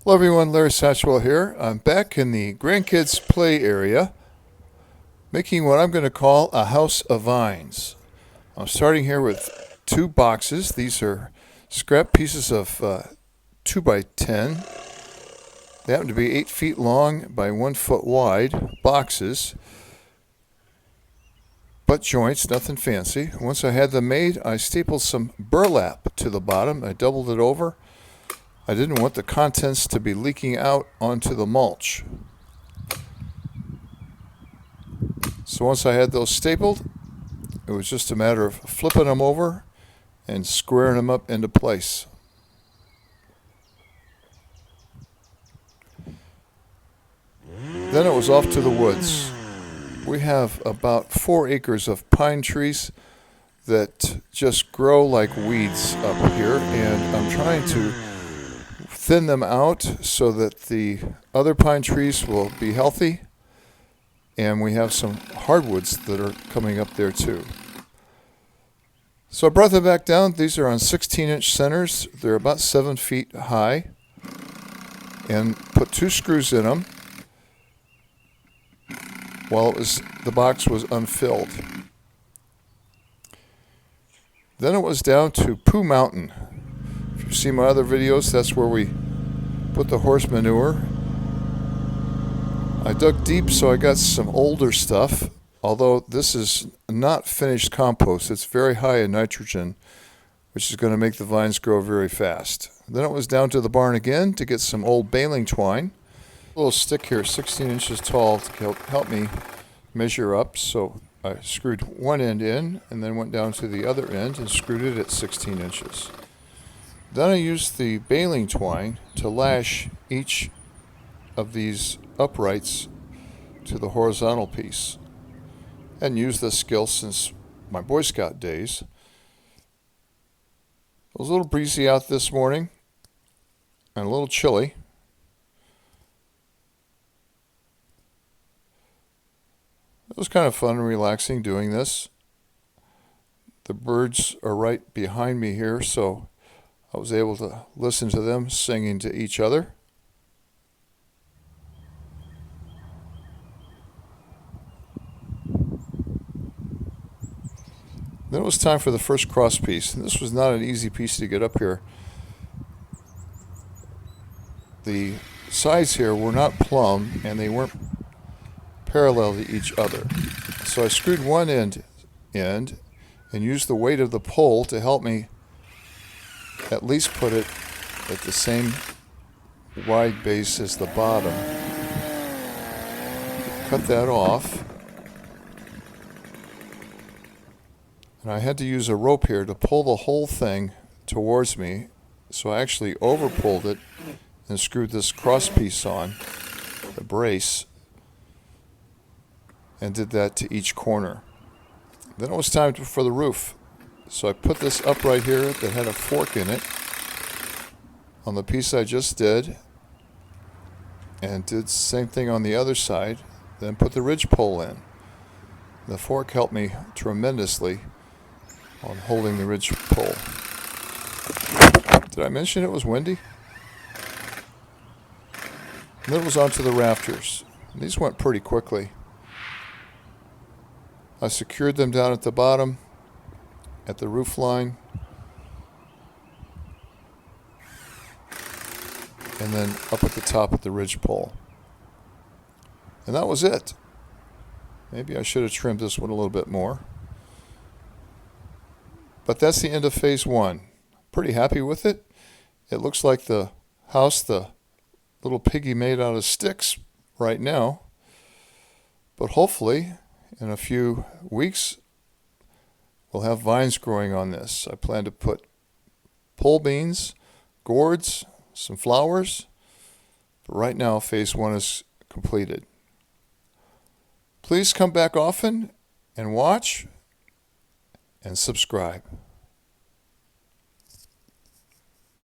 Hello everyone, Larry Satchwell here. I'm back in the grandkids play area making what I'm going to call a house of vines. I'm starting here with 2 boxes. These are scrap pieces of 2 by 10. They happen to be 8 feet long by 1 foot wide boxes, butt joints, nothing fancy. Once I had them made, I stapled some burlap to the bottom. I doubled it over. I didn't want the contents to be leaking out onto the mulch. So once I had those stapled, it was just a matter of flipping them over and squaring them up into place. Then it was off to the woods. We have about 4 acres of pine trees that just grow like weeds up here, and I'm trying to thin them out so that the other pine trees will be healthy, and we have some hardwoods that are coming up there too. So I brought them back down. These are on 16-inch centers. They're about 7 feet high, and put 2 screws in them while the box was unfilled. Then it was down to Poo Mountain. If you've seen my other videos, that's where we put the horse manure. I dug deep, so I got some older stuff, although this is not finished compost. It's very high in nitrogen, which is going to make the vines grow very fast. Then it was down to the barn again to get some old baling twine. A little stick here, 16 inches tall, to help me measure up. So I screwed one end in and then went down to the other end and screwed it at 16 inches. Then I used the baling twine to lash each of these uprights to the horizontal piece, and used this skill since my Boy Scout days. It was a little breezy out this morning and a little chilly. It was kind of fun and relaxing doing this. The birds are right behind me here, so I was able to listen to them singing to each other. Then it was time for the first cross piece, and this was not an easy piece to get up here. The sides here were not plumb, and they weren't parallel to each other. So I screwed one end and used the weight of the pole to help me at least put it at the same wide base as the bottom. Cut that off. And I had to use a rope here to pull the whole thing towards me. So I actually over pulled it and screwed this cross piece on, the brace, and did that to each corner. Then it was time for the roof. So I put this upright here that had a fork in it on the piece I just did, and did the same thing on the other side, then put the ridge pole in. The fork helped me tremendously on holding the ridge pole. Did I mention it was windy? And then it was onto the rafters. And these went pretty quickly. I secured them down at the bottom at the roof line, and then up at the top at the ridge pole. And that was it. Maybe I should have trimmed this one a little bit more. But that's the end of phase 1. Pretty happy with it. It looks like the house the little piggy made out of sticks right now. But hopefully, in a few weeks, we'll have vines growing on this. I plan to put pole beans, gourds, some flowers. But right now, phase 1 is completed. Please come back often and watch and subscribe.